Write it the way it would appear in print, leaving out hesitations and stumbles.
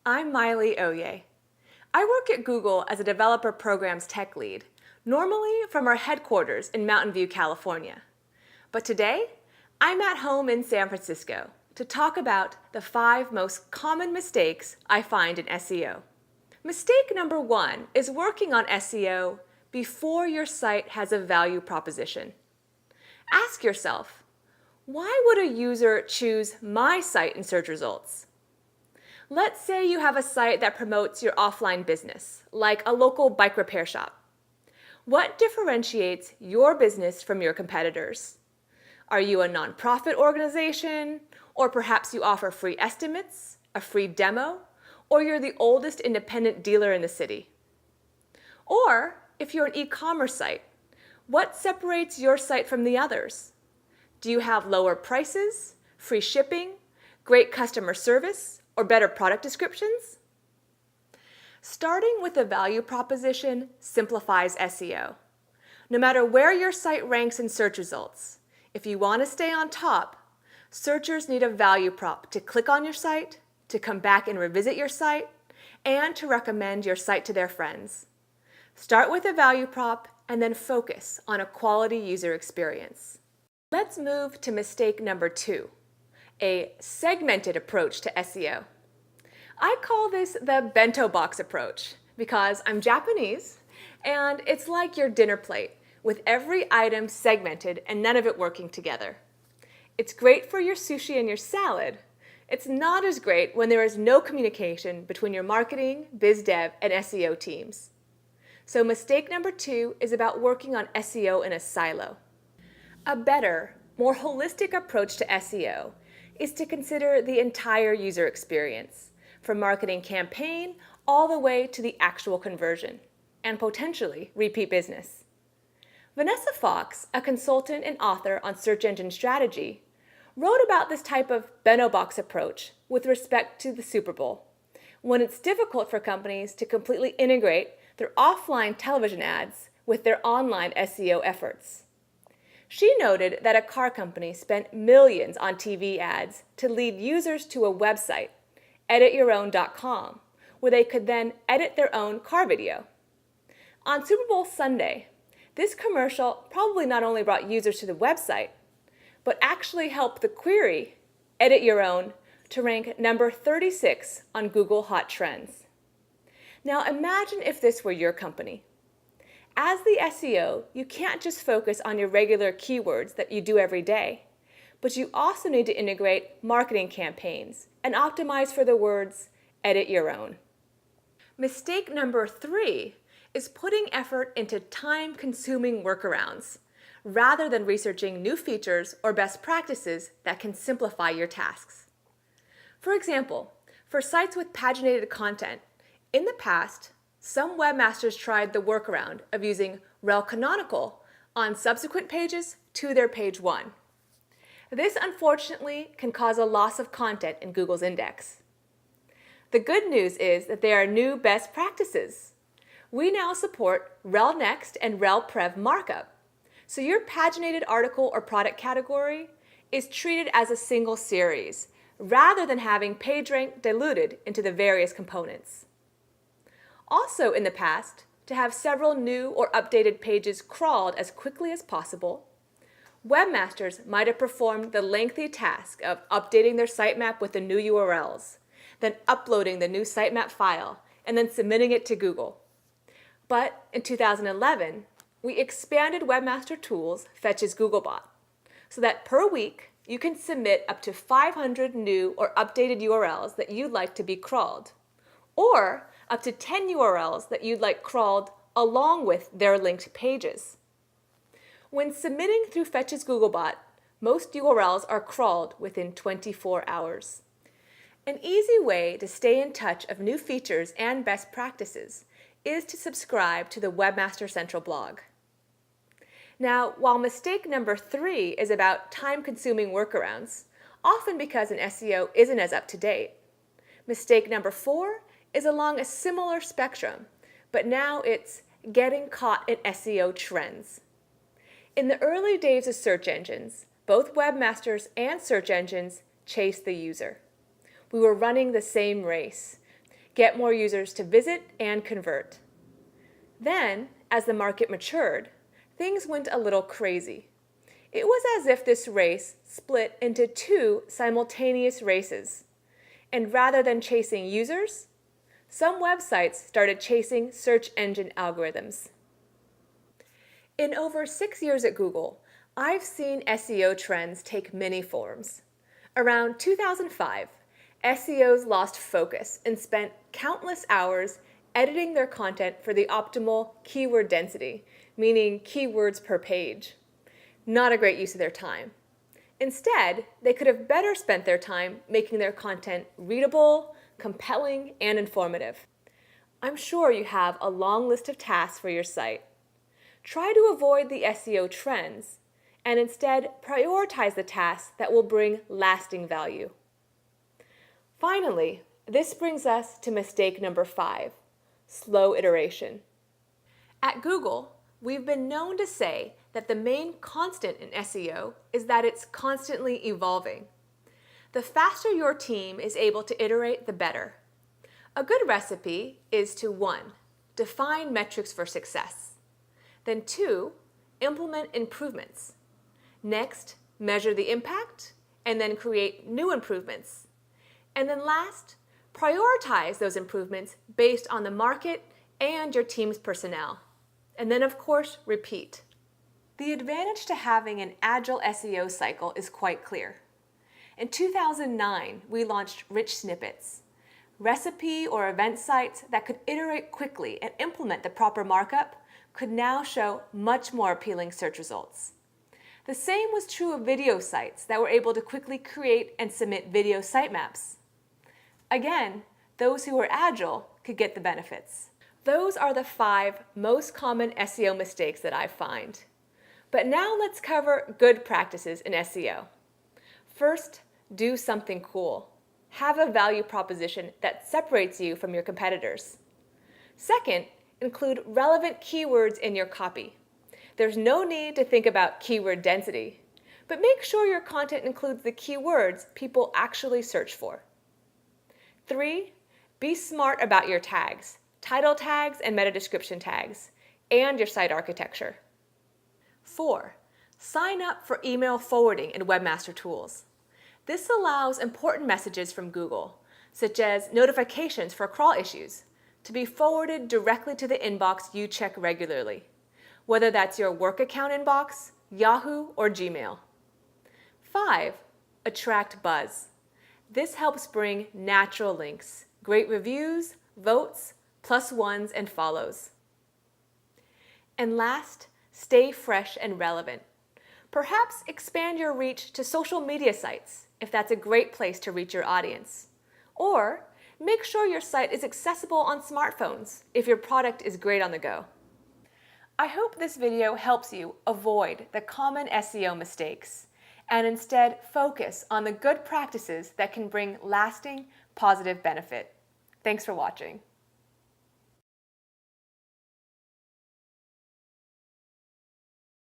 I'm Miley Oye. I work at Google as a developer programs tech lead, normally from our headquarters in Mountain View, California. But today, I'm at home in San Francisco to talk about the 5 most common mistakes I find in SEO. Mistake number 1 is working on SEO before your site has a value proposition. Ask yourself, why would a user choose my site in search results? Let's say you have a site that promotes your offline business, like a local bike repair shop. What differentiates your business from your competitors? Are you a nonprofit organization? Or perhaps you offer free estimates, a free demo, or you're the oldest independent dealer in the city? Or if you're an e-commerce site, what separates your site from the others? Do you have lower prices, free shipping, great customer service, or better product descriptions? Starting with a value proposition simplifies SEO. No matter where your site ranks in search results, if you want to stay on top, searchers need a value prop to click on your site, to come back and revisit your site, and to recommend your site to their friends. Start with a value prop and then focus on a quality user experience. Let's move to mistake number 2. A segmented approach to SEO. I call this the bento box approach because I'm Japanese and it's like your dinner plate with every item segmented and none of it working together. It's great for your sushi and your salad. It's not as great when there is no communication between your marketing, biz dev, and SEO teams. So mistake number 2 is about working on SEO in a silo. A better, more holistic approach to SEO is to consider the entire user experience, from marketing campaign all the way to the actual conversion, and potentially repeat business. Vanessa Fox, a consultant and author on search engine strategy, wrote about this type of bento box approach with respect to the Super Bowl, when it's difficult for companies to completely integrate their offline television ads with their online SEO efforts. She noted that a car company spent millions on TV ads to lead users to a website, edityourOwn.com, where they could then edit their own car video. On Super Bowl Sunday, this commercial probably not only brought users to the website, but actually helped the query, Edit Your Own, to rank number 36 on Google Hot Trends. Now imagine if this were your company. As the SEO, you can't just focus on your regular keywords that you do every day, but you also need to integrate marketing campaigns and optimize for the words, edit your own. Mistake number 3 is putting effort into time-consuming workarounds, rather than researching new features or best practices that can simplify your tasks. For example, for sites with paginated content, in the past, some webmasters tried the workaround of using rel canonical on subsequent pages to their page 1. This unfortunately can cause a loss of content in Google's index. The good news is that there are new best practices. We now support rel next and rel prev markup, so your paginated article or product category is treated as a single series rather than having page rank diluted into the various components. Also in the past, to have several new or updated pages crawled as quickly as possible, webmasters might have performed the lengthy task of updating their sitemap with the new URLs, then uploading the new sitemap file, and then submitting it to Google. But in 2011, we expanded Webmaster Tools Fetch's Googlebot, so that per week you can submit up to 500 new or updated URLs that you'd like to be crawled, or up to 10 URLs that you'd like crawled along with their linked pages. When submitting through Fetch's Googlebot, most URLs are crawled within 24 hours. An easy way to stay in touch of new features and best practices is to subscribe to the Webmaster Central blog. Now, while mistake number 3 is about time-consuming workarounds, often because an SEO isn't as up-to-date, mistake number 4 is along a similar spectrum, but now it's getting caught in SEO trends. In the early days of search engines, both webmasters and search engines chased the user. We were running the same race. get more users to visit and convert. Then, as the market matured, things went a little crazy. It was as if this race split into two simultaneous races. And rather than chasing users, some websites started chasing search engine algorithms. In over 6 years at Google, I've seen SEO trends take many forms. Around 2005, SEOs lost focus and spent countless hours editing their content for the optimal keyword density, meaning keywords per page. Not a great use of their time. Instead, they could have better spent their time making their content readable, compelling, and informative. I'm sure you have a long list of tasks for your site. Try to avoid the SEO trends and instead prioritize the tasks that will bring lasting value. Finally, this brings us to mistake number 5, slow iteration. At Google, we've been known to say that the main constant in SEO is that it's constantly evolving. The faster your team is able to iterate, the better. A good recipe is to 1, define metrics for success. Then 2, implement improvements. Next, measure the impact, and then create new improvements. And then last, prioritize those improvements based on the market and your team's personnel. And then, of course, repeat. The advantage to having an agile SEO cycle is quite clear. In 2009, we launched Rich Snippets, recipe or event sites that could iterate quickly and implement the proper markup could now show much more appealing search results. The same was true of video sites that were able to quickly create and submit video sitemaps. Again, those who were agile could get the benefits. Those are the 5 most common SEO mistakes that I find. But now let's cover good practices in SEO. First, do something cool. Have a value proposition that separates you from your competitors. Second, include relevant keywords in your copy. There's no need to think about keyword density, but make sure your content includes the keywords people actually search for. 3, be smart about your tags, title tags and meta description tags, and your site architecture. 4, sign up for email forwarding in Webmaster Tools. This allows important messages from Google, such as notifications for crawl issues, to be forwarded directly to the inbox you check regularly, whether that's your work account inbox, Yahoo, or Gmail. 5, attract buzz. This helps bring natural links, great reviews, votes, +1s, and follows. And last, stay fresh and relevant. Perhaps expand your reach to social media sites if that's a great place to reach your audience. Or make sure your site is accessible on smartphones if your product is great on the go. I hope this video helps you avoid the common SEO mistakes and instead focus on the good practices that can bring lasting, positive benefit. Thanks for watching.